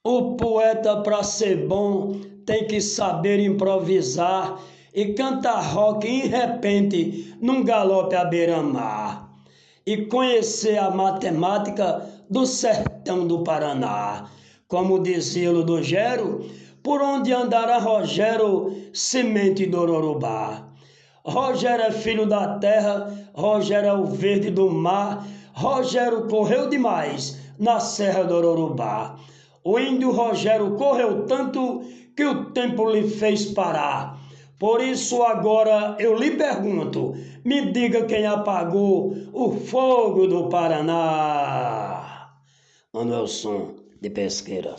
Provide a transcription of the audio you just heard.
O poeta, para ser bom, tem que saber improvisar e cantar rock em repente num galope à beira-mar. E conhecer a matemática do sertão do Paraná. Como dizia o do Gero, por onde andará Rogério, semente do Ororubá. Rogério é filho da terra, Rogério é o verde do mar, Rogério correu demais na serra do Ororubá. O índio Rogério correu tanto que o tempo lhe fez parar. Por isso agora eu lhe pergunto, me diga quem apagou o fogo do Paraná. Manuelson de Pesqueira.